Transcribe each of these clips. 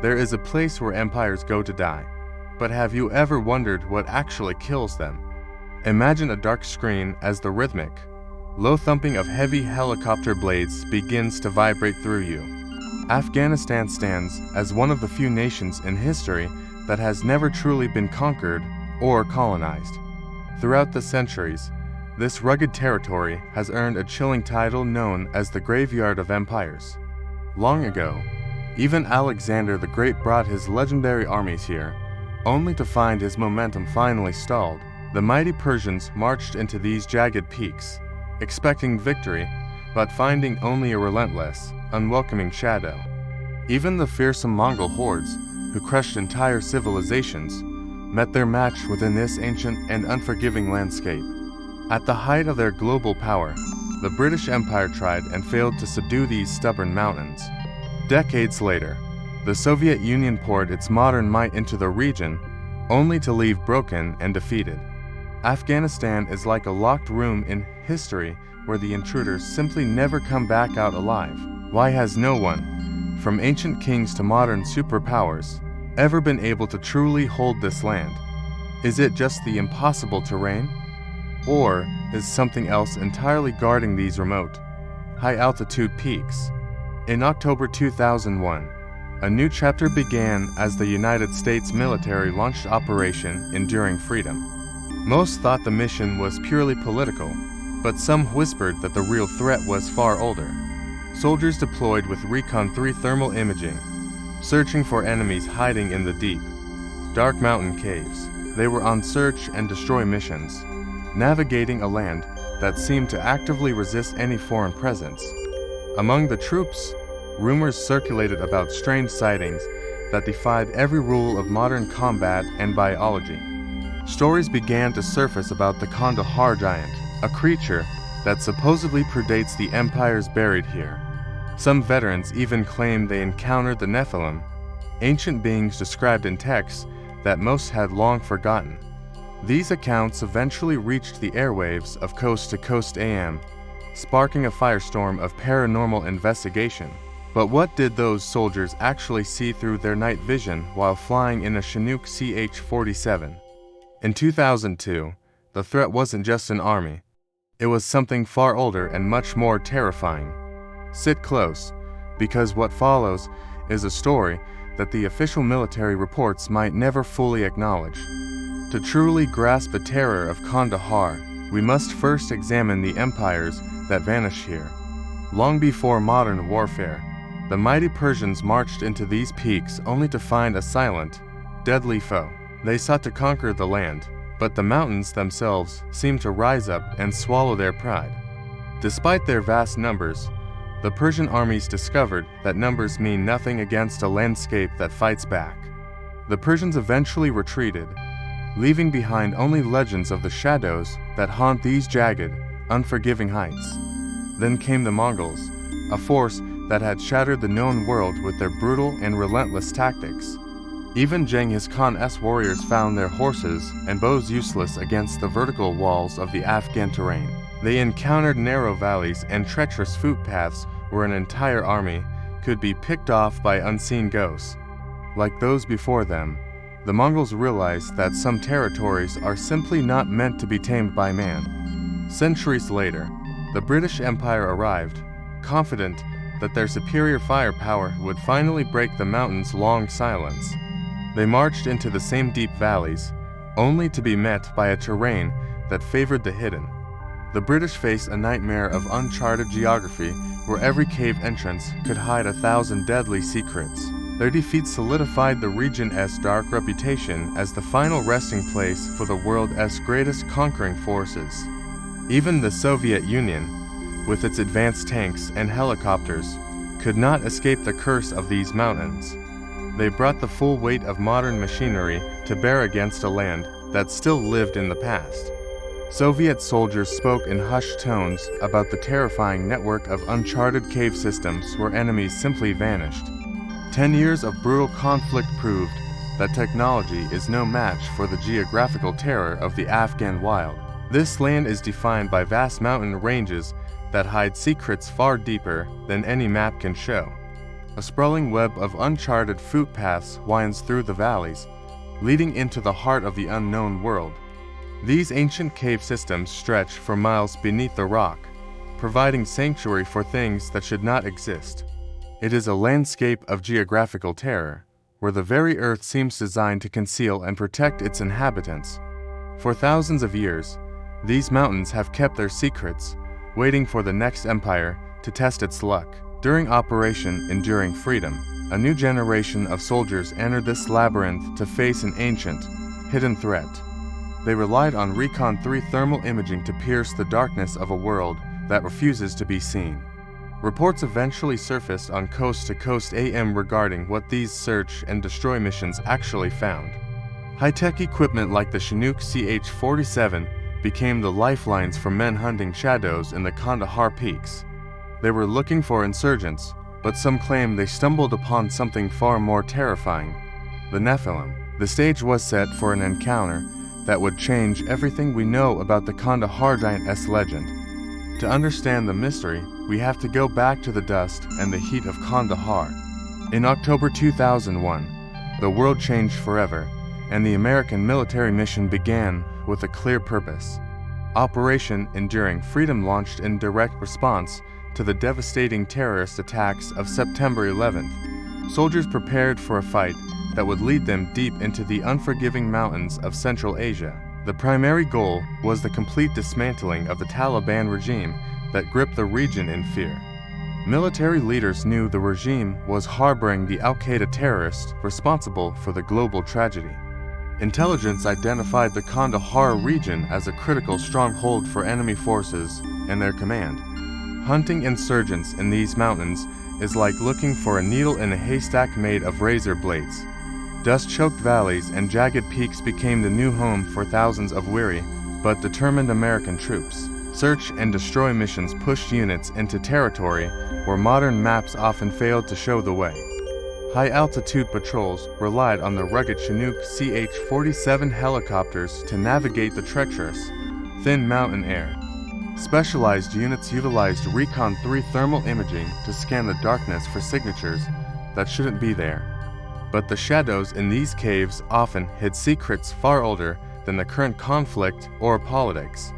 There is a place where empires go to die. But have you ever wondered what actually kills them? Imagine a dark screen as the rhythmic, low thumping of heavy helicopter blades begins to vibrate through you. Afghanistan stands as one of the few nations in history that has never truly been conquered or colonized. Throughout the centuries, this rugged territory has earned a chilling title known as the Graveyard of Empires. Long ago, even Alexander the Great brought his legendary armies here, only to find his momentum finally stalled. The mighty Persians marched into these jagged peaks, expecting victory, but finding only a relentless, unwelcoming shadow. Even the fearsome Mongol hordes, who crushed entire civilizations, met their match within this ancient and unforgiving landscape. At the height of their global power, the British Empire tried and failed to subdue these stubborn mountains. Decades later, the Soviet Union poured its modern might into the region, only to leave broken and defeated. Afghanistan is like a locked room in history where the intruders simply never come back out alive. Why has no one, from ancient kings to modern superpowers, ever been able to truly hold this land? Is it just the impossible terrain? Or is something else entirely guarding these remote, high-altitude peaks? In October 2001, a new chapter began as the United States military launched Operation Enduring Freedom. Most thought the mission was purely political, but some whispered that the real threat was far older. Soldiers deployed with Recon 3 thermal imaging, searching for enemies hiding in the deep, dark mountain caves. They were on search and destroy missions, navigating a land that seemed to actively resist any foreign presence. Among the troops, rumors circulated about strange sightings that defied every rule of modern combat and biology. Stories began to surface about the Kandahar giant, a creature that supposedly predates the empires buried here. Some veterans even claimed they encountered the Nephilim, ancient beings described in texts that most had long forgotten. These accounts eventually reached the airwaves of Coast to Coast AM, sparking a firestorm of paranormal investigation. But what did those soldiers actually see through their night vision while flying in a Chinook CH-47? In 2002, the threat wasn't just an army. It was something far older and much more terrifying. Sit close, because what follows is a story that the official military reports might never fully acknowledge. To truly grasp the terror of Kandahar, we must first examine the empires that vanish here. Long before modern warfare, the mighty Persians marched into these peaks only to find a silent, deadly foe. They sought to conquer the land, but the mountains themselves seemed to rise up and swallow their pride. Despite their vast numbers, the Persian armies discovered that numbers mean nothing against a landscape that fights back. The Persians eventually retreated, leaving behind only legends of the shadows that haunt these jagged, unforgiving heights. Then came the Mongols, a force that had shattered the known world with their brutal and relentless tactics. Even Genghis Khan's warriors found their horses and bows useless against the vertical walls of the Afghan terrain. They encountered narrow valleys and treacherous footpaths where an entire army could be picked off by unseen ghosts. Like those before them, the Mongols realized that some territories are simply not meant to be tamed by man. Centuries later, the British Empire arrived, confident that their superior firepower would finally break the mountains' long silence. They marched into the same deep valleys, only to be met by a terrain that favored the hidden. The British faced a nightmare of uncharted geography where every cave entrance could hide 1,000 deadly secrets. Their defeat solidified the region's dark reputation as the final resting place for the world's greatest conquering forces. Even the Soviet Union, with its advanced tanks and helicopters, could not escape the curse of these mountains. They brought the full weight of modern machinery to bear against a land that still lived in the past. Soviet soldiers spoke in hushed tones about the terrifying network of uncharted cave systems where enemies simply vanished. 10 years of brutal conflict proved that technology is no match for the geographical terror of the Afghan wild. This land is defined by vast mountain ranges that hide secrets far deeper than any map can show. A sprawling web of uncharted footpaths winds through the valleys, leading into the heart of the unknown world. These ancient cave systems stretch for miles beneath the rock, providing sanctuary for things that should not exist. It is a landscape of geographical terror, where the very earth seems designed to conceal and protect its inhabitants. For thousands of years, these mountains have kept their secrets, waiting for the next empire to test its luck. During Operation Enduring Freedom, a new generation of soldiers entered this labyrinth to face an ancient, hidden threat. They relied on Recon 3 thermal imaging to pierce the darkness of a world that refuses to be seen. Reports eventually surfaced on Coast to Coast AM regarding what these search and destroy missions actually found. High-tech equipment like the Chinook CH-47 became the lifelines for men hunting shadows in the Kandahar peaks. They were looking for insurgents, but some claim they stumbled upon something far more terrifying: the Nephilim. The stage was set for an encounter that would change everything we know about the Kandahar Giant's legend. To understand the mystery, we have to go back to the dust and the heat of Kandahar. In October 2001, the world changed forever, and the American military mission began with a clear purpose. Operation Enduring Freedom launched in direct response to the devastating terrorist attacks of September 11th. Soldiers prepared for a fight that would lead them deep into the unforgiving mountains of Central Asia. The primary goal was the complete dismantling of the Taliban regime that gripped the region in fear. Military leaders knew the regime was harboring the Al-Qaeda terrorists responsible for the global tragedy. Intelligence identified the Kandahar region as a critical stronghold for enemy forces and their command. Hunting insurgents in these mountains is like looking for a needle in a haystack made of razor blades. Dust-choked valleys and jagged peaks became the new home for thousands of weary but determined American troops. Search and destroy missions pushed units into territory where modern maps often failed to show the way. High-altitude patrols relied on the rugged Chinook CH-47 helicopters to navigate the treacherous, thin mountain air. Specialized units utilized Recon 3 thermal imaging to scan the darkness for signatures that shouldn't be there. But the shadows in these caves often hid secrets far older than the current conflict or politics.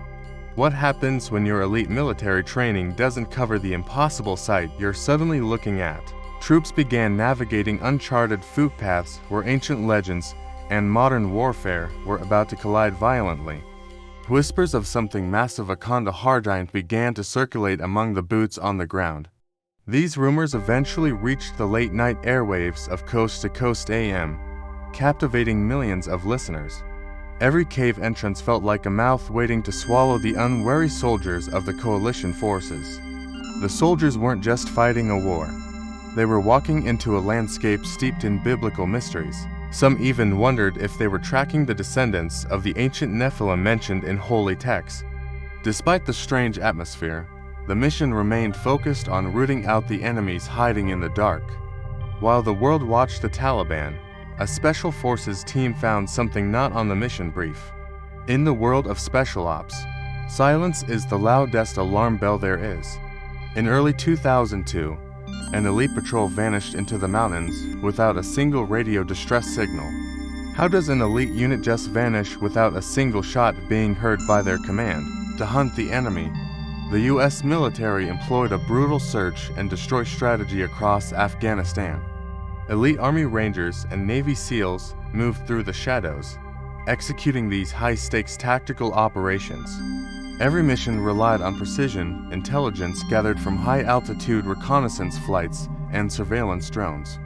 What happens when your elite military training doesn't cover the impossible sight you're suddenly looking at? Troops began navigating uncharted footpaths where ancient legends and modern warfare were about to collide violently. Whispers of something massive, a Kandahar giant, began to circulate among the boots on the ground. These rumors eventually reached the late-night airwaves of Coast to Coast AM, captivating millions of listeners. Every cave entrance felt like a mouth waiting to swallow the unwary soldiers of the coalition forces. The soldiers weren't just fighting a war. They were walking into a landscape steeped in biblical mysteries. Some even wondered if they were tracking the descendants of the ancient Nephilim mentioned in holy texts. Despite the strange atmosphere, the mission remained focused on rooting out the enemies hiding in the dark. While the world watched the Taliban, a special forces team found something not on the mission brief. In the world of special ops, silence is the loudest alarm bell there is. In early 2002, an elite patrol vanished into the mountains without a single radio distress signal. How does an elite unit just vanish without a single shot being heard by their command? To hunt the enemy, the U.S. military employed a brutal search and destroy strategy across Afghanistan. Elite Army Rangers and Navy SEALs moved through the shadows, executing these high-stakes tactical operations. Every mission relied on precision intelligence gathered from high-altitude reconnaissance flights and surveillance drones.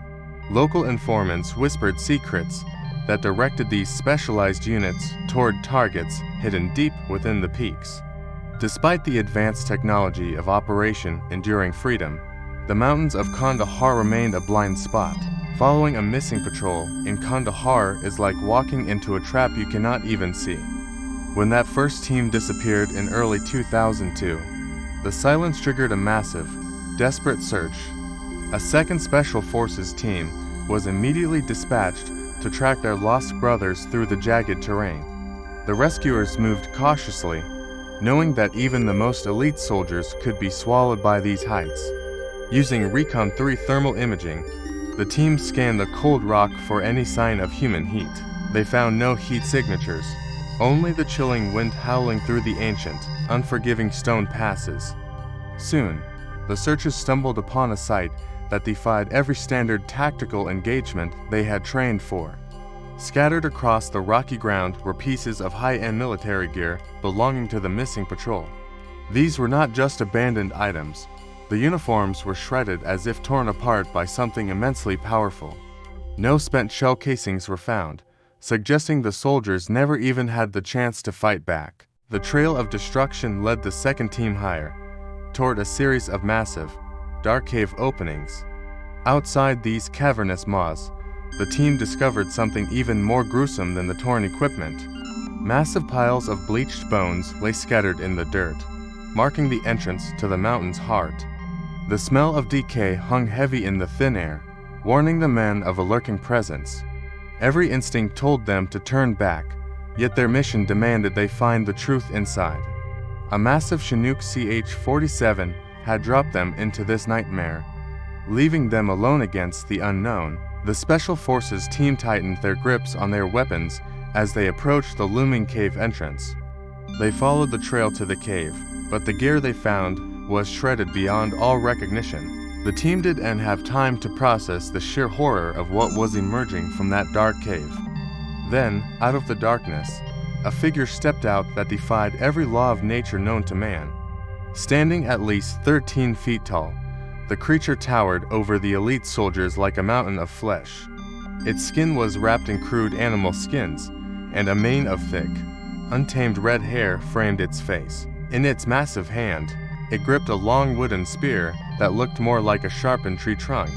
Local informants whispered secrets that directed these specialized units toward targets hidden deep within the peaks. Despite the advanced technology of Operation Enduring Freedom, the mountains of Kandahar remained a blind spot. Following a missing patrol in Kandahar is like walking into a trap you cannot even see. When that first team disappeared in early 2002, the silence triggered a massive, desperate search. A second Special Forces team was immediately dispatched to track their lost brothers through the jagged terrain. The rescuers moved cautiously, knowing that even the most elite soldiers could be swallowed by these heights. Using Recon 3 thermal imaging, the team scanned the cold rock for any sign of human heat. They found no heat signatures, only the chilling wind howling through the ancient, unforgiving stone passes. Soon, the searchers stumbled upon a sight that defied every standard tactical engagement they had trained for. Scattered across the rocky ground were pieces of high-end military gear belonging to the missing patrol. These were not just abandoned items. The uniforms were shredded as if torn apart by something immensely powerful. No spent shell casings were found, suggesting the soldiers never even had the chance to fight back. The trail of destruction led the second team higher, toward a series of massive, dark cave openings. Outside these cavernous maws, the team discovered something even more gruesome than the torn equipment. Massive piles of bleached bones lay scattered in the dirt, marking the entrance to the mountain's heart. The smell of decay hung heavy in the thin air, warning the men of a lurking presence. Every instinct told them to turn back, yet their mission demanded they find the truth inside. A massive Chinook CH-47 had dropped them into this nightmare, leaving them alone against the unknown. The Special Forces team tightened their grips on their weapons as they approached the looming cave entrance. They followed the trail to the cave, but the gear they found was shredded beyond all recognition. The team didn't have time to process the sheer horror of what was emerging from that dark cave. Then, out of the darkness, a figure stepped out that defied every law of nature known to man. Standing at least 13 feet tall, the creature towered over the elite soldiers like a mountain of flesh. Its skin was wrapped in crude animal skins, and a mane of thick, untamed red hair framed its face. In its massive hand, it gripped a long wooden spear that looked more like a sharpened tree trunk.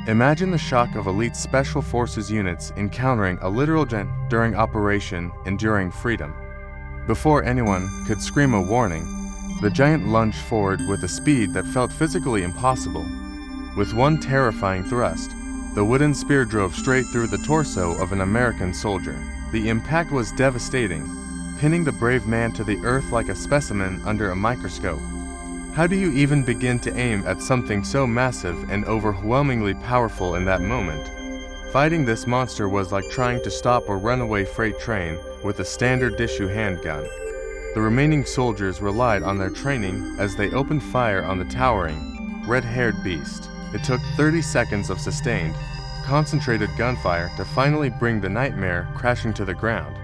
Imagine the shock of elite Special Forces units encountering a literal giant during Operation Enduring Freedom. Before anyone could scream a warning, the giant lunged forward with a speed that felt physically impossible. With one terrifying thrust, the wooden spear drove straight through the torso of an American soldier. The impact was devastating, pinning the brave man to the earth like a specimen under a microscope. How do you even begin to aim at something so massive and overwhelmingly powerful in that moment? Fighting this monster was like trying to stop a runaway freight train with a standard issue handgun. The remaining soldiers relied on their training as they opened fire on the towering, red-haired beast. It took 30 seconds of sustained, concentrated gunfire to finally bring the nightmare crashing to the ground.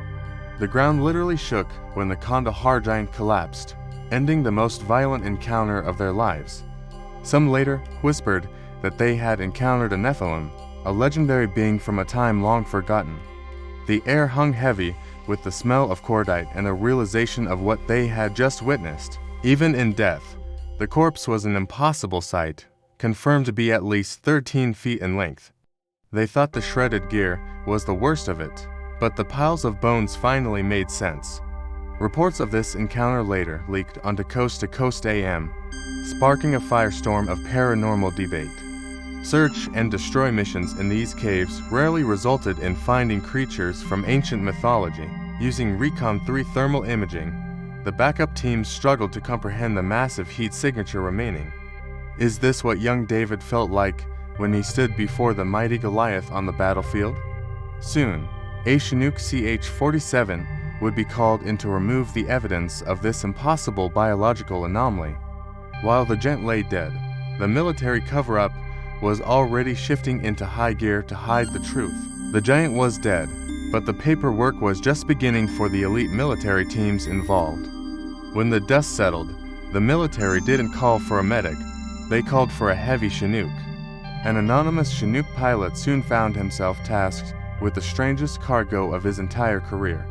The ground literally shook when the Kandahar giant collapsed, ending the most violent encounter of their lives. Some later whispered that they had encountered a Nephilim, a legendary being from a time long forgotten. The air hung heavy with the smell of cordite and the realization of what they had just witnessed. Even in death, the corpse was an impossible sight, confirmed to be at least 13 feet in length. They thought the shredded gear was the worst of it, but the piles of bones finally made sense. Reports of this encounter later leaked onto Coast to Coast AM, sparking a firestorm of paranormal debate. Search and destroy missions in these caves rarely resulted in finding creatures from ancient mythology. Using Recon 3 thermal imaging, the backup teams struggled to comprehend the massive heat signature remaining. Is this what young David felt like when he stood before the mighty Goliath on the battlefield? Soon, a Chinook CH-47 would be called in to remove the evidence of this impossible biological anomaly. While the giant lay dead, the military cover-up was already shifting into high gear to hide the truth. The giant was dead, but the paperwork was just beginning for the elite military teams involved. When the dust settled, the military didn't call for a medic, they called for a heavy Chinook. An anonymous Chinook pilot soon found himself tasked with the strangest cargo of his entire career.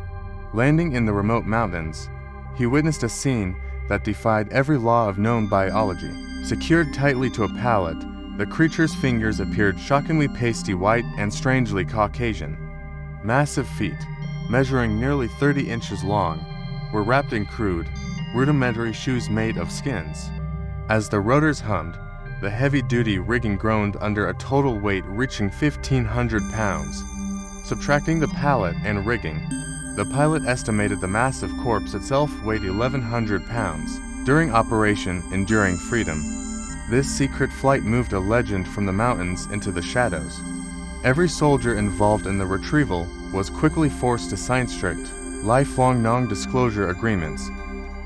Landing in the remote mountains, he witnessed a scene that defied every law of known biology. Secured tightly to a pallet, the creature's fingers appeared shockingly pasty white and strangely Caucasian. Massive feet, measuring nearly 30 inches long, were wrapped in crude, rudimentary shoes made of skins. As the rotors hummed, the heavy-duty rigging groaned under a total weight reaching 1,500 pounds. Subtracting the pallet and rigging, the pilot estimated the massive corpse itself weighed 1,100 pounds. During Operation Enduring Freedom, This secret flight moved a legend from the mountains into the shadows. Every soldier involved in the retrieval was quickly forced to sign strict, lifelong non-disclosure agreements.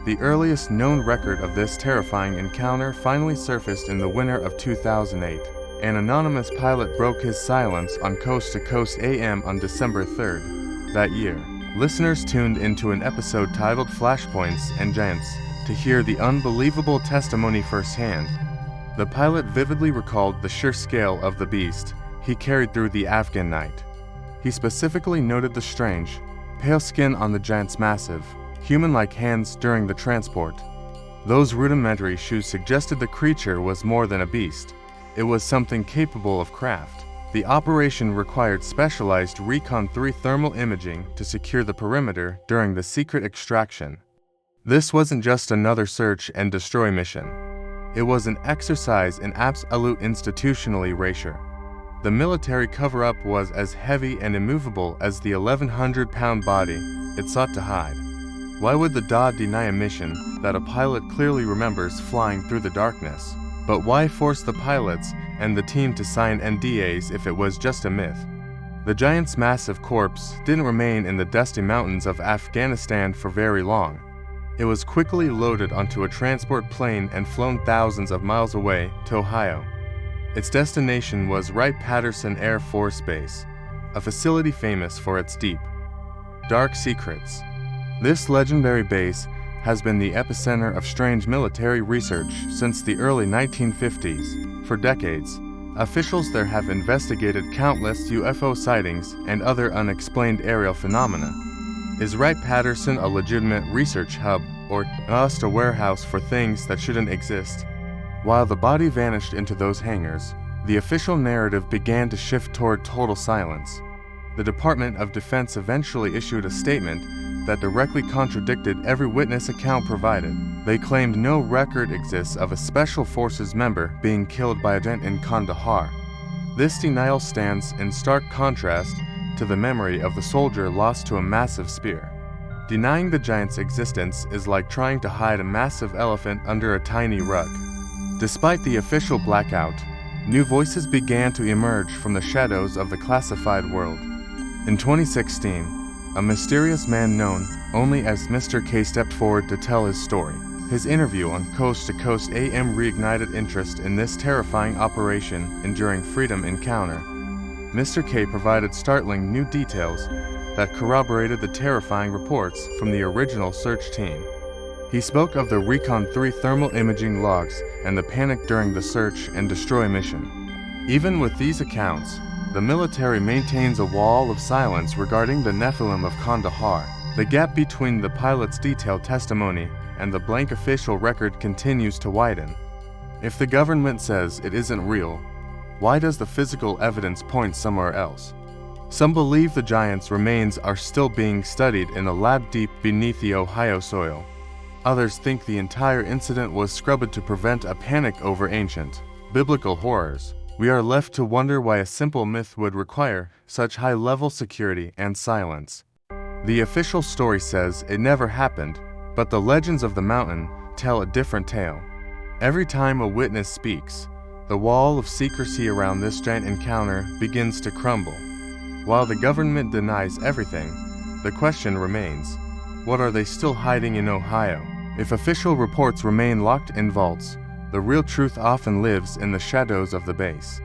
The earliest known record of this terrifying encounter finally surfaced in the winter of 2008. An anonymous pilot broke his silence on Coast to Coast AM on December 3rd that year. Listeners tuned into an episode titled Flashpoints and Giants to hear the unbelievable testimony firsthand. The pilot vividly recalled the sheer scale of the beast he carried through the Afghan night. He specifically noted the strange, pale skin on the giant's massive, human-like hands during the transport. Those rudimentary shoes suggested the creature was more than a beast. It was something capable of craft. The operation required specialized Recon 3 thermal imaging to secure the perimeter during the secret extraction. This wasn't just another search and destroy mission. It was an exercise in absolute institutional erasure. The military cover-up was as heavy and immovable as the 1,100-pound body it sought to hide. Why would the DA deny a mission that a pilot clearly remembers flying through the darkness? But why force the pilots and the team to sign NDAs if it was just a myth? The giant's massive corpse didn't remain in the dusty mountains of Afghanistan for very long. It was quickly loaded onto a transport plane and flown thousands of miles away to Ohio. Its destination was Wright-Patterson Air Force Base, a facility famous for its deep, dark secrets. This legendary base has been the epicenter of strange military research since the early 1950s. For decades, officials there have investigated countless UFO sightings and other unexplained aerial phenomena. Is Wright-Patterson a legitimate research hub or just a warehouse for things that shouldn't exist? While the body vanished into those hangars, the official narrative began to shift toward total silence. The Department of Defense eventually issued a statement that directly contradicted every witness account provided. They claimed no record exists of a Special Forces member being killed by a Giant in Kandahar. This denial stands in stark contrast to the memory of the soldier lost to a massive spear. Denying the giant's existence is like trying to hide a massive elephant under a tiny rug. Despite the official blackout, new voices began to emerge from the shadows of the classified world. In 2016, a mysterious man known only as Mr. K stepped forward to tell his story. His interview on Coast to Coast AM reignited interest in this terrifying operation Enduring Freedom encounter. Mr. K provided startling new details that corroborated the terrifying reports from the original search team. He spoke of the Recon 3 thermal imaging logs and the panic during the search and destroy mission. Even with these accounts, the military maintains a wall of silence regarding the Nephilim of Kandahar. The gap between the pilot's detailed testimony and the blank official record continues to widen. If the government says it isn't real, why does the physical evidence point somewhere else? Some believe the giant's remains are still being studied in a lab deep beneath the Ohio soil. Others think the entire incident was scrubbed to prevent a panic over ancient, biblical horrors. We are left to wonder why a simple myth would require such high-level security and silence. The official story says it never happened, but the legends of the mountain tell a different tale. Every time a witness speaks, the wall of secrecy around this giant encounter begins to crumble. While the government denies everything, the question remains, what are they still hiding in Ohio? If official reports remain locked in vaults, the real truth often lives in the shadows of the base.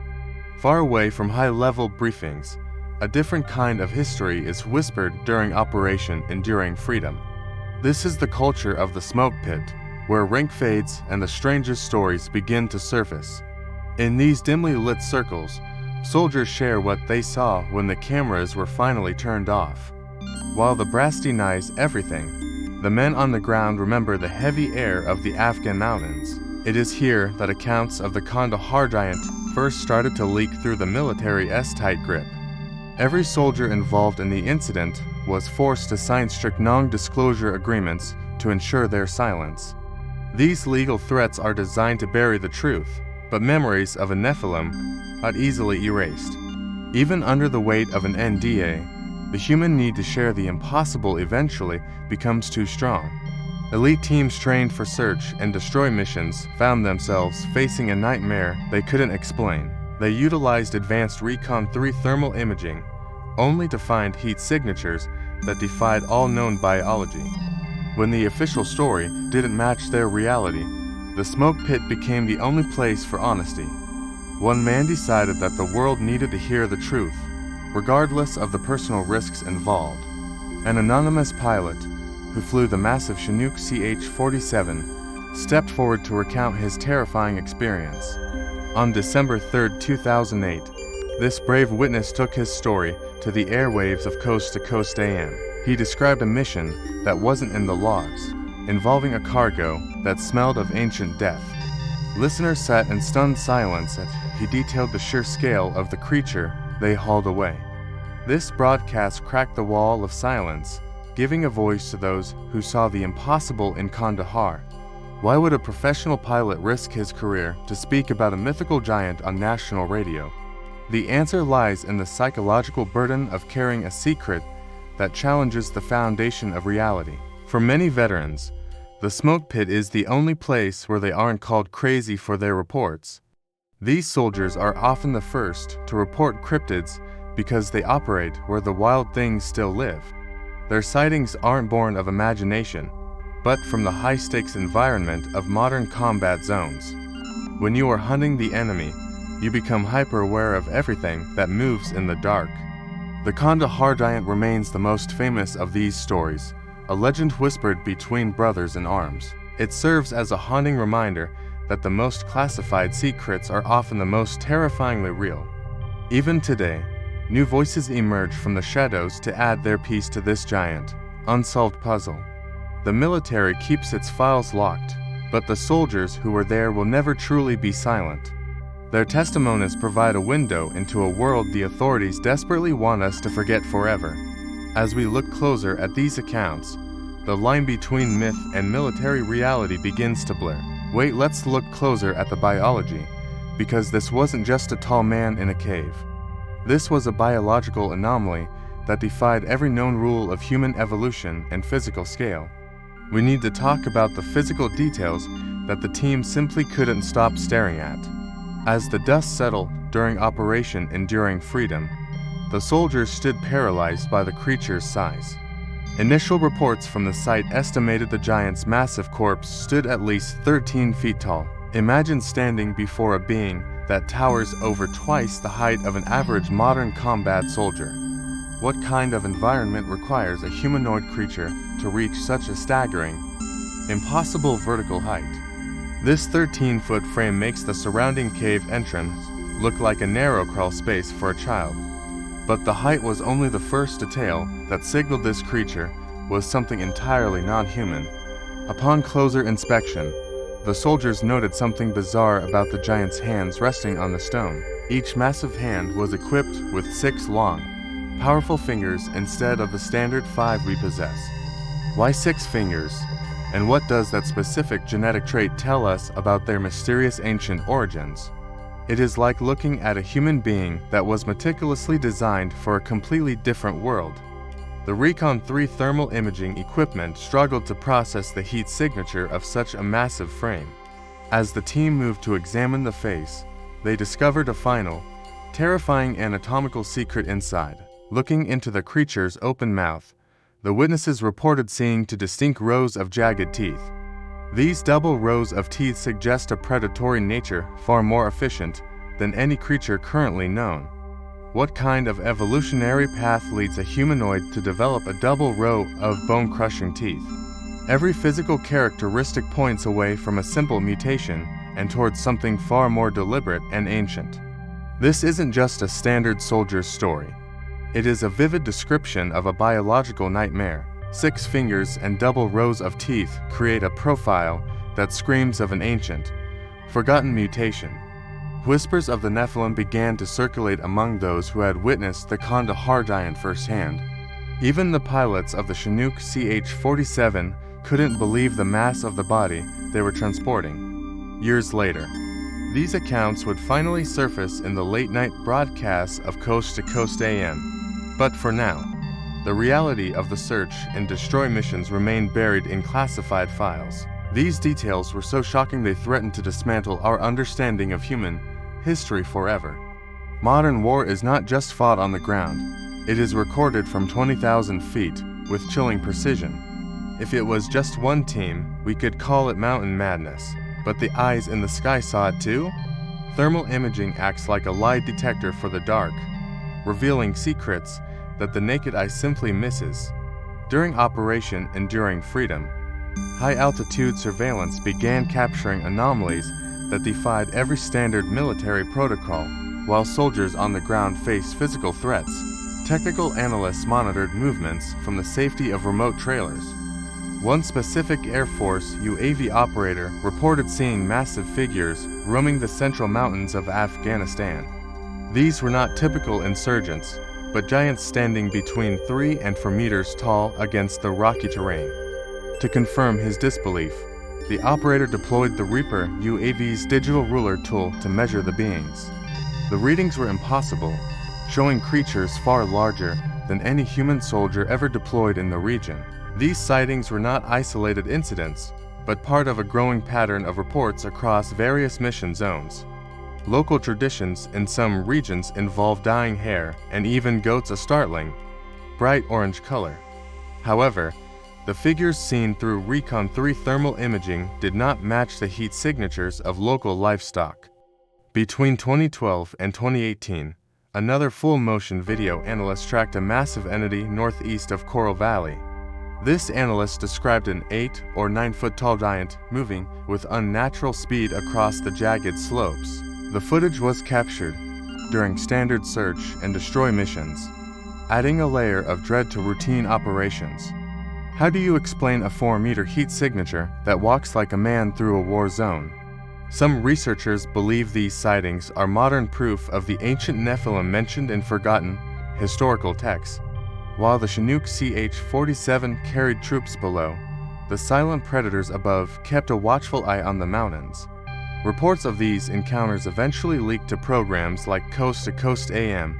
Far away from high-level briefings, a different kind of history is whispered during Operation Enduring Freedom. This is the culture of the smoke pit, where rank fades and the strangest stories begin to surface. In these dimly lit circles, soldiers share what they saw when the cameras were finally turned off. While the brass denies everything, the men on the ground remember the heavy air of the Afghan mountains. It is here that accounts of the Kandahar giant first started to leak through the military's tight grip. Every soldier involved in the incident was forced to sign strict non-disclosure agreements to ensure their silence. These legal threats are designed to bury the truth, but memories of a Nephilim are easily erased. Even under the weight of an NDA, the human need to share the impossible eventually becomes too strong. Elite teams trained for search and destroy missions found themselves facing a nightmare they couldn't explain. They utilized advanced Recon 3 thermal imaging, only to find heat signatures that defied all known biology. When the official story didn't match their reality, the smoke pit became the only place for honesty. One man decided that the world needed to hear the truth, regardless of the personal risks involved. An anonymous pilot, who flew the massive Chinook CH-47, stepped forward to recount his terrifying experience. On December 3, 2008, this brave witness took his story to the airwaves of Coast to Coast AM. He described a mission that wasn't in the logs, involving a cargo that smelled of ancient death. Listeners sat in stunned silence as he detailed the sheer scale of the creature they hauled away. This broadcast cracked the wall of silence, giving a voice to those who saw the impossible in Kandahar. Why would a professional pilot risk his career to speak about a mythical giant on national radio? The answer lies in the psychological burden of carrying a secret that challenges the foundation of reality. For many veterans, the smoke pit is the only place where they aren't called crazy for their reports. These soldiers are often the first to report cryptids because they operate where the wild things still live. Their sightings aren't born of imagination, but from the high-stakes environment of modern combat zones. When you are hunting the enemy, you become hyper-aware of everything that moves in the dark. The Kandahar giant remains the most famous of these stories, a legend whispered between brothers in arms. It serves as a haunting reminder that the most classified secrets are often the most terrifyingly real. Even today, new voices emerge from the shadows to add their piece to this giant, unsolved puzzle. The military keeps its files locked, but the soldiers who were there will never truly be silent. Their testimonies provide a window into a world the authorities desperately want us to forget forever. As we look closer at these accounts, the line between myth and military reality begins to blur. Wait, let's look closer at the biology, because this wasn't just a tall man in a cave. This was a biological anomaly that defied every known rule of human evolution and physical scale. We need to talk about the physical details that the team simply couldn't stop staring at. As the dust settled during Operation Enduring Freedom, the soldiers stood paralyzed by the creature's size. Initial reports from the site estimated the giant's massive corpse stood at least 13 feet tall. Imagine standing before a being that towers over twice the height of an average modern combat soldier. What kind of environment requires a humanoid creature to reach such a staggering, impossible vertical height? This 13-foot frame makes the surrounding cave entrance look like a narrow crawl space for a child. But the height was only the first detail that signaled this creature was something entirely non-human. Upon closer inspection, the soldiers noted something bizarre about the giant's hands resting on the stone. Each massive hand was equipped with 6 long, powerful fingers instead of the standard 5 we possess. Why 6 fingers? And what does that specific genetic trait tell us about their mysterious ancient origins? It is like looking at a human being that was meticulously designed for a completely different world. The Recon 3 thermal imaging equipment struggled to process the heat signature of such a massive frame. As the team moved to examine the face, they discovered a final, terrifying anatomical secret inside. Looking into the creature's open mouth, the witnesses reported seeing 2 distinct rows of jagged teeth. These double rows of teeth suggest a predatory nature far more efficient than any creature currently known. What kind of evolutionary path leads a humanoid to develop a double row of bone-crushing teeth? Every physical characteristic points away from a simple mutation and towards something far more deliberate and ancient. This isn't just a standard soldier's story. It is a vivid description of a biological nightmare. 6 fingers and double rows of teeth create a profile that screams of an ancient, forgotten mutation. Whispers of the Nephilim began to circulate among those who had witnessed the Kandahar giant firsthand. Even the pilots of the Chinook CH-47 couldn't believe the mass of the body they were transporting. Years later, these accounts would finally surface in the late-night broadcasts of Coast to Coast AM. But for now, The reality of the search and destroy missions remained buried in classified files. These details were so shocking they threatened to dismantle our understanding of human history forever. Modern war is not just fought on the ground, it is recorded from 20,000 feet with chilling precision. If it was just one team, we could call it mountain madness, but the eyes in the sky saw it too? Thermal imaging acts like a lie detector for the dark, revealing secrets that the naked eye simply misses. During Operation Enduring Freedom, high-altitude surveillance began capturing anomalies that defied every standard military protocol. While soldiers on the ground faced physical threats, technical analysts monitored movements from the safety of remote trailers. One specific Air Force UAV operator reported seeing massive figures roaming the central mountains of Afghanistan. These were not typical insurgents, but giants standing between 3 and 4 meters tall against the rocky terrain. To confirm his disbelief, the operator deployed the Reaper UAV's digital ruler tool to measure the beings. The readings were impossible, showing creatures far larger than any human soldier ever deployed in the region. These sightings were not isolated incidents, but part of a growing pattern of reports across various mission zones. Local traditions in some regions involve dyeing hair and even goats a startling, bright orange color. However, the figures seen through Recon 3 thermal imaging did not match the heat signatures of local livestock. Between 2012 and 2018, another full-motion video analyst tracked a massive entity northeast of Coral Valley. This analyst described an 8 or 9 foot tall giant moving with unnatural speed across the jagged slopes. The footage was captured during standard search and destroy missions, adding a layer of dread to routine operations. How do you explain a 4-meter heat signature that walks like a man through a war zone? Some researchers believe these sightings are modern proof of the ancient Nephilim mentioned in forgotten historical texts. While the Chinook CH-47 carried troops below, the silent predators above kept a watchful eye on the mountains. Reports of these encounters eventually leaked to programs like Coast to Coast AM,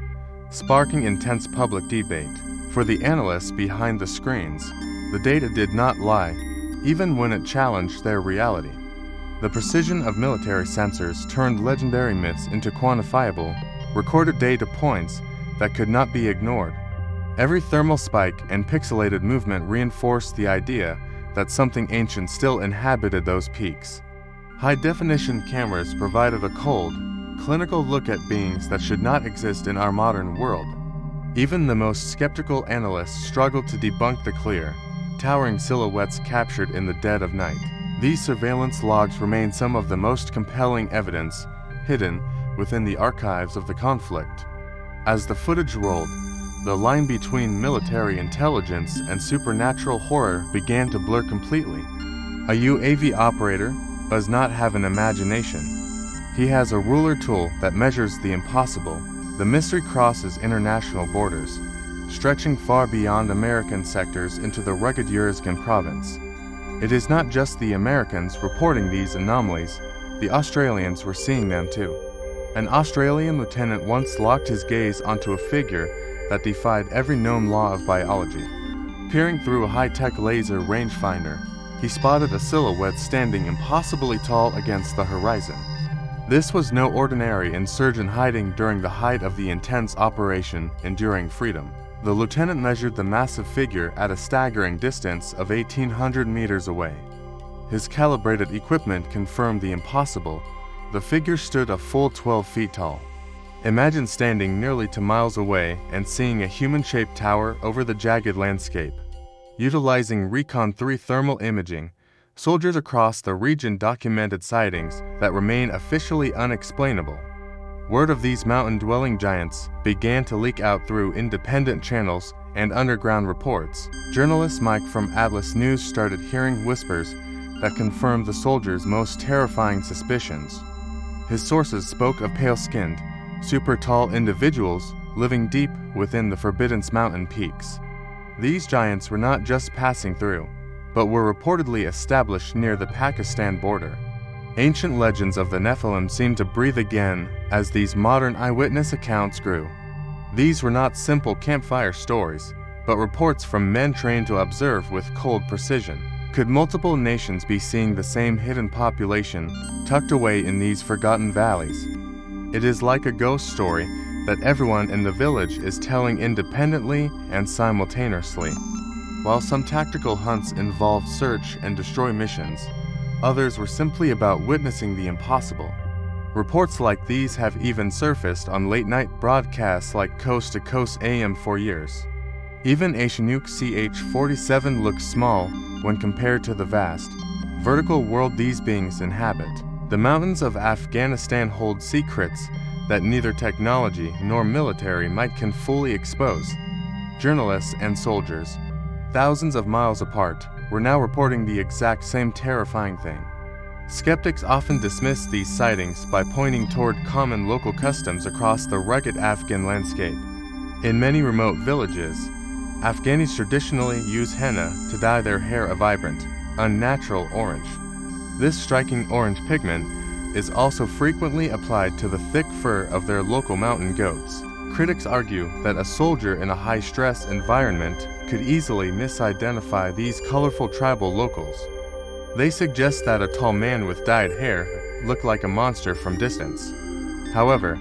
sparking intense public debate. For the analysts behind the screens, the data did not lie, even when it challenged their reality. The precision of military sensors turned legendary myths into quantifiable, recorded data points that could not be ignored. Every thermal spike and pixelated movement reinforced the idea that something ancient still inhabited those peaks. High-definition cameras provided a cold, clinical look at beings that should not exist in our modern world. Even the most skeptical analysts struggled to debunk the clear, towering silhouettes captured in the dead of night. These surveillance logs remain some of the most compelling evidence hidden within the archives of the conflict. As the footage rolled, the line between military intelligence and supernatural horror began to blur completely. A UAV operator does not have an imagination. He has a ruler tool that measures the impossible. The mystery crosses international borders, stretching far beyond American sectors into the rugged Uruzgan province. It is not just the Americans reporting these anomalies, the Australians were seeing them too. An Australian lieutenant once locked his gaze onto a figure that defied every known law of biology. Peering through a high-tech laser rangefinder, he spotted a silhouette standing impossibly tall against the horizon. This was no ordinary insurgent hiding during the height of the intense Operation Enduring Freedom. The lieutenant measured the massive figure at a staggering distance of 1,800 meters away. His calibrated equipment confirmed the impossible. The figure stood a full 12 feet tall. Imagine standing nearly 2 miles away and seeing a human-shaped tower over the jagged landscape. Utilizing Recon 3 thermal imaging, soldiers across the region documented sightings that remain officially unexplainable. Word of these mountain-dwelling giants began to leak out through independent channels and underground reports. Journalist Mike from Atlas News started hearing whispers that confirmed the soldiers' most terrifying suspicions. His sources spoke of pale-skinned, super-tall individuals living deep within the Forbidden Mountain peaks. These giants were not just passing through, but were reportedly established near the Pakistan border. Ancient legends of the Nephilim seemed to breathe again as these modern eyewitness accounts grew. These were not simple campfire stories. but reports from men trained to observe with cold precision. Could multiple nations be seeing the same hidden population tucked away in these forgotten valleys? It is like a ghost story that everyone in the village is telling independently and simultaneously. While some tactical hunts involved search and destroy missions, others were simply about witnessing the impossible. Reports like these have even surfaced on late-night broadcasts like Coast to Coast AM for years. Even a Chinook CH-47 looks small when compared to the vast, vertical world these beings inhabit. The mountains of Afghanistan hold secrets that neither technology nor military might can fully expose. Journalists and soldiers, thousands of miles apart, were now reporting the exact same terrifying thing. Skeptics often dismiss these sightings by pointing toward common local customs across the rugged Afghan landscape. In many remote villages, Afghanis traditionally use henna to dye their hair a vibrant, unnatural orange. This striking orange pigment is also frequently applied to the thick fur of their local mountain goats. Critics argue that a soldier in a high-stress environment could easily misidentify these colorful tribal locals. They suggest that a tall man with dyed hair looked like a monster from distance. However,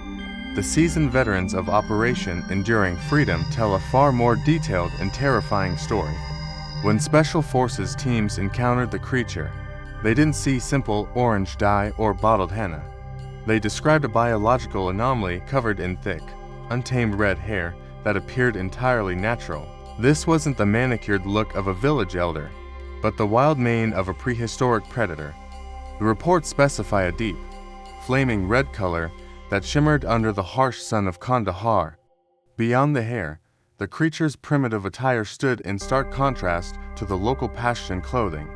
the seasoned veterans of Operation Enduring Freedom tell a far more detailed and terrifying story. When Special Forces teams encountered the creature, they didn't see simple orange dye or bottled henna. They described a biological anomaly covered in thick, untamed red hair that appeared entirely natural. This wasn't the manicured look of a village elder, but the wild mane of a prehistoric predator. The reports specify a deep, flaming red color that shimmered under the harsh sun of Kandahar. Beyond the hair, the creature's primitive attire stood in stark contrast to the local Pashtun clothing.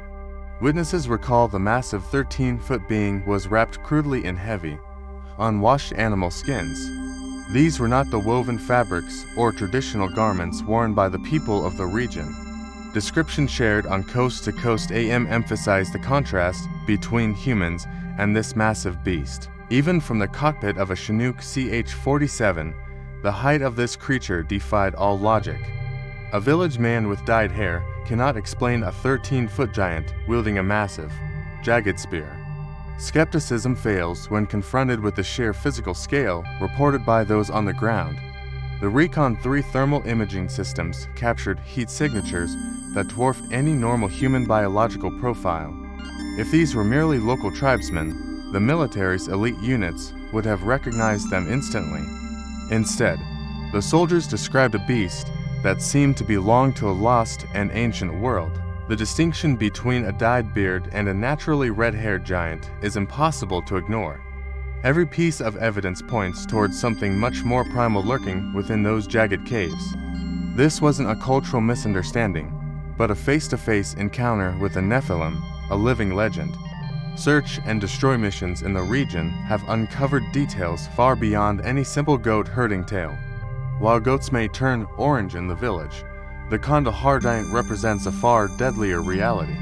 Witnesses recall the massive 13-foot being was wrapped crudely in heavy, unwashed animal skins. These were not the woven fabrics or traditional garments worn by the people of the region. Descriptions shared on Coast to Coast AM emphasize the contrast between humans and this massive beast. Even from the cockpit of a Chinook CH-47, the height of this creature defied all logic. A village man with dyed hair cannot explain a 13-foot giant wielding a massive, jagged spear. Skepticism fails when confronted with the sheer physical scale reported by those on the ground. The Recon 3 thermal imaging systems captured heat signatures that dwarfed any normal human biological profile. If these were merely local tribesmen, the military's elite units would have recognized them instantly. Instead, the soldiers described a beast that seemed to belong to a lost and ancient world. The distinction between a dyed beard and a naturally red-haired giant is impossible to ignore. Every piece of evidence points towards something much more primal lurking within those jagged caves. This wasn't a cultural misunderstanding, but a face-to-face encounter with a Nephilim, a living legend. Search and destroy missions in the region have uncovered details far beyond any simple goat herding tale. While goats may turn orange in the village, the Kandahar giant represents a far deadlier reality.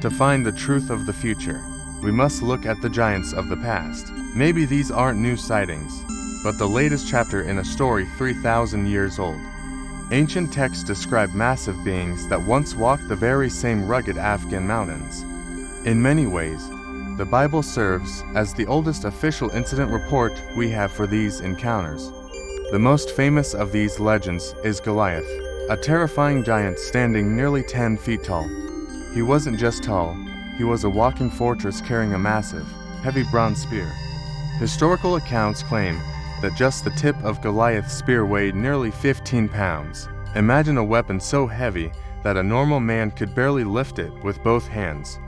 To find the truth of the future, we must look at the giants of the past. Maybe these aren't new sightings, but the latest chapter in a story 3,000 years old. Ancient texts describe massive beings that once walked the very same rugged Afghan mountains. In many ways, the Bible serves as the oldest official incident report we have for these encounters. The most famous of these legends is Goliath, a terrifying giant standing nearly 10 feet tall. He wasn't just tall, he was a walking fortress carrying a massive, heavy bronze spear. Historical accounts claim that just the tip of Goliath's spear weighed nearly 15 pounds. Imagine a weapon so heavy that a normal man could barely lift it with both hands.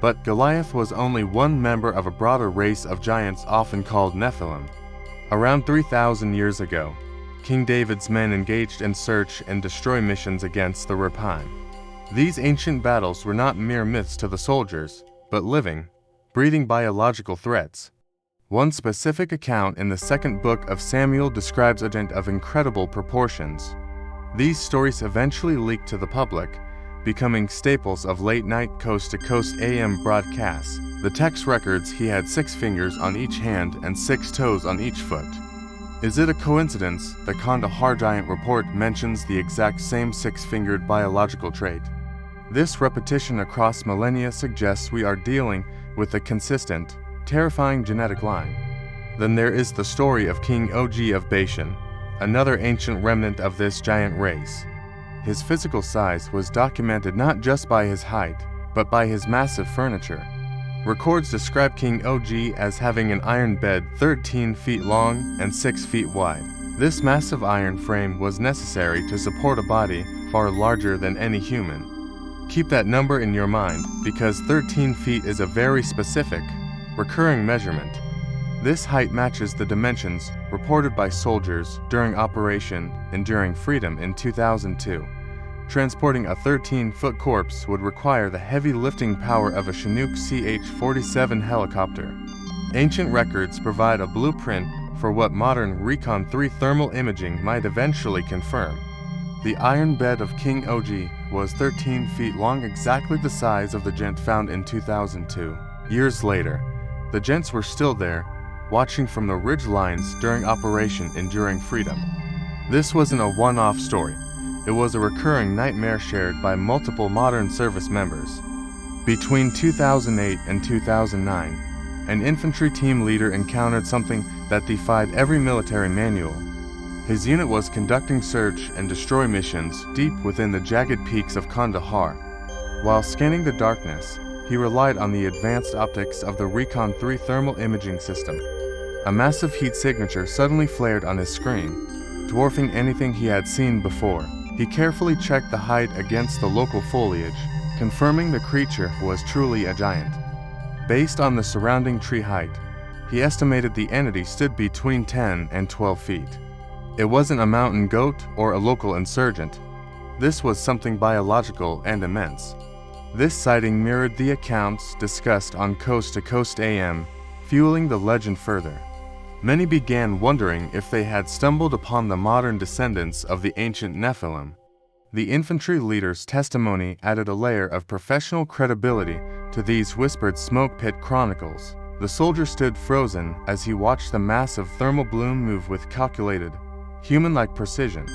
But Goliath was only one member of a broader race of giants often called Nephilim. Around 3,000 years ago, King David's men engaged in search and destroy missions against the Rephaites. These ancient battles were not mere myths to the soldiers, but living, breathing biological threats. One specific account in the second book of Samuel describes a giant of incredible proportions. These stories eventually leaked to the public, becoming staples of late-night coast-to-coast AM broadcasts. The text records he had 6 fingers on each hand and 6 toes on each foot. Is it a coincidence that Kandahar Giant report mentions the exact same six-fingered biological trait? This repetition across millennia suggests we are dealing with a consistent, terrifying genetic line. Then there is the story of King Og of Bashan, another ancient remnant of this giant race. His physical size was documented not just by his height, but by his massive furniture. Records describe King Og as having an iron bed 13 feet long and 6 feet wide. This massive iron frame was necessary to support a body far larger than any human. Keep that number in your mind, because 13 feet is a very specific, recurring measurement. This height matches the dimensions reported by soldiers during Operation Enduring Freedom in 2002. Transporting a 13-foot corpse would require the heavy lifting power of a Chinook CH-47 helicopter. Ancient records provide a blueprint for what modern Recon 3 thermal imaging might eventually confirm. The iron bed of King Og was 13 feet long, exactly the size of the giant found in 2002. Years later, the giants were still there, watching from the ridge lines during Operation Enduring Freedom. This wasn't a one-off story. It was a recurring nightmare shared by multiple modern service members. Between 2008 and 2009, an infantry team leader encountered something that defied every military manual. His unit was conducting search and destroy missions deep within the jagged peaks of Kandahar. While scanning the darkness, he relied on the advanced optics of the Recon 3 thermal imaging system. A massive heat signature suddenly flared on his screen, dwarfing anything he had seen before. He carefully checked the height against the local foliage, confirming the creature was truly a giant. Based on the surrounding tree height, he estimated the entity stood between 10 and 12 feet. It wasn't a mountain goat or a local insurgent. This was something biological and immense. This sighting mirrored the accounts discussed on Coast to Coast AM, fueling the legend further. Many began wondering if they had stumbled upon the modern descendants of the ancient Nephilim. The infantry leader's testimony added a layer of professional credibility to these whispered smoke pit chronicles. The soldier stood frozen as he watched the massive thermal bloom move with calculated, human-like precision.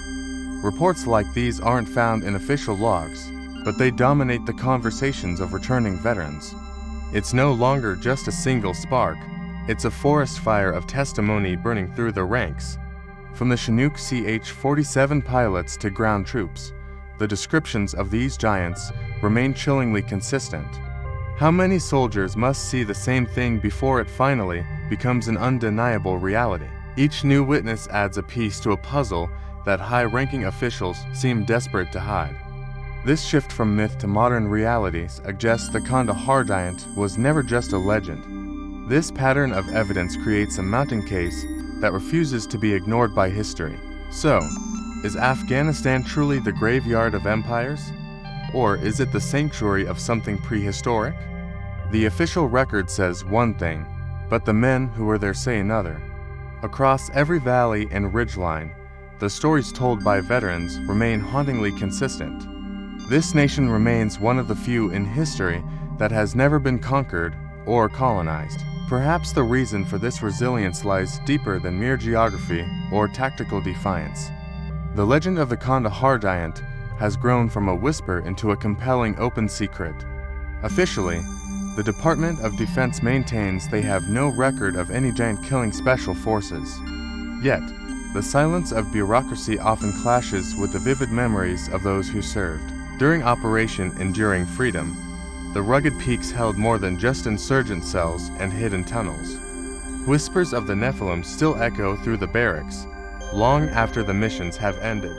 Reports like these aren't found in official logs, but they dominate the conversations of returning veterans. It's no longer just a single spark. It's a forest fire of testimony burning through the ranks. From the Chinook CH-47 pilots to ground troops, the descriptions of these giants remain chillingly consistent. How many soldiers must see the same thing before it finally becomes an undeniable reality? Each new witness adds a piece to a puzzle that high-ranking officials seem desperate to hide. This shift from myth to modern reality suggests the Kandahar giant was never just a legend. This pattern of evidence creates a mounting case that refuses to be ignored by history. So, is Afghanistan truly the graveyard of empires? Or is it the sanctuary of something prehistoric? The official record says one thing, but the men who were there say another. Across every valley and ridgeline, the stories told by veterans remain hauntingly consistent. This nation remains one of the few in history that has never been conquered or colonized. Perhaps the reason for this resilience lies deeper than mere geography or tactical defiance. The legend of the Kandahar giant has grown from a whisper into a compelling open secret. Officially, the Department of Defense maintains they have no record of any giant killing special forces. Yet, the silence of bureaucracy often clashes with the vivid memories of those who served. During Operation Enduring Freedom, the rugged peaks held more than just insurgent cells and hidden tunnels. Whispers of the Nephilim still echo through the barracks, long after the missions have ended.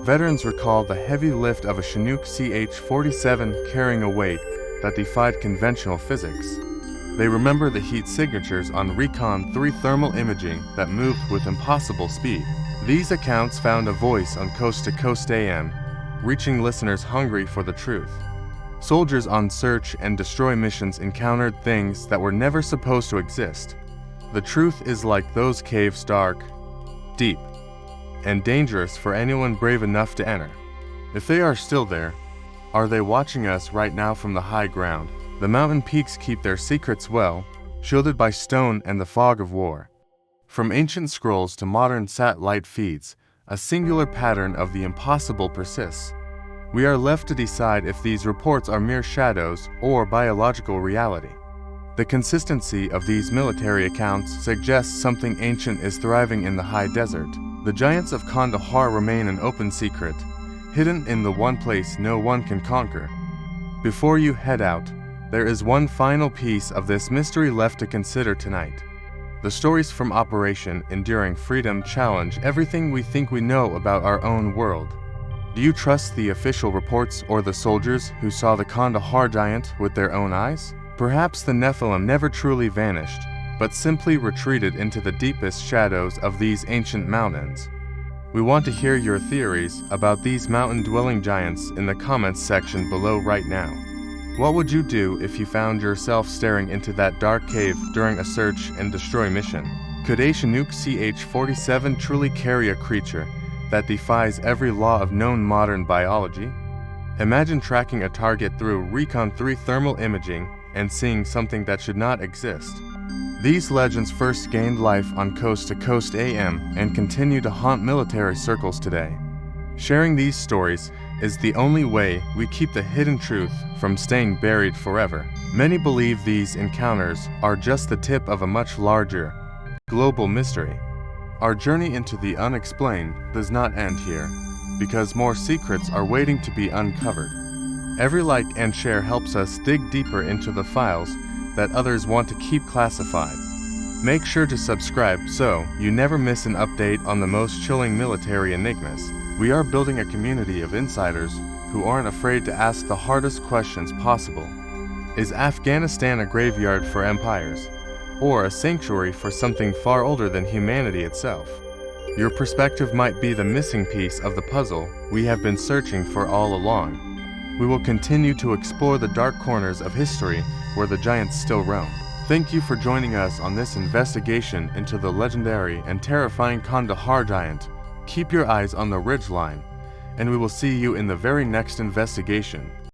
Veterans recall the heavy lift of a Chinook CH-47 carrying a weight that defied conventional physics. They remember the heat signatures on Recon 3 thermal imaging that moved with impossible speed. These accounts found a voice on Coast to Coast AM, reaching listeners hungry for the truth. Soldiers on search and destroy missions encountered things that were never supposed to exist. The truth is like those caves, dark, deep, and dangerous for anyone brave enough to enter. If they are still there, are they watching us right now from the high ground? The mountain peaks keep their secrets well, shielded by stone and the fog of war. From ancient scrolls to modern satellite feeds, a singular pattern of the impossible persists. We are left to decide if these reports are mere shadows or biological reality. The consistency of these military accounts suggests something ancient is thriving in the high desert. The Giants of Kandahar remain an open secret, hidden in the one place no one can conquer. Before you head out, there is one final piece of this mystery left to consider tonight. The stories from Operation Enduring Freedom challenge everything we think we know about our own world. Do you trust the official reports or the soldiers who saw the Kandahar giant with their own eyes? Perhaps the Nephilim never truly vanished, but simply retreated into the deepest shadows of these ancient mountains. We want to hear your theories about these mountain-dwelling giants in the comments section below right now. What would you do if you found yourself staring into that dark cave during a search and destroy mission? Could a Chinook CH-47 truly carry a creature that defies every law of known modern biology? Imagine tracking a target through Recon 3 thermal imaging and seeing something that should not exist. These legends first gained life on Coast to Coast AM and continue to haunt military circles today. Sharing these stories is the only way we keep the hidden truth from staying buried forever. Many believe these encounters are just the tip of a much larger, global mystery. Our journey into the unexplained does not end here, because more secrets are waiting to be uncovered. Every like and share helps us dig deeper into the files that others want to keep classified. Make sure to subscribe so you never miss an update on the most chilling military enigmas. We are building a community of insiders who aren't afraid to ask the hardest questions possible. Is Afghanistan a graveyard for empires, or a sanctuary for something far older than humanity itself? Your perspective might be the missing piece of the puzzle we have been searching for all along. We will continue to explore the dark corners of history where the giants still roam. Thank you for joining us on this investigation into the legendary and terrifying Kandahar giant. Keep your eyes on the ridgeline, and we will see you in the very next investigation.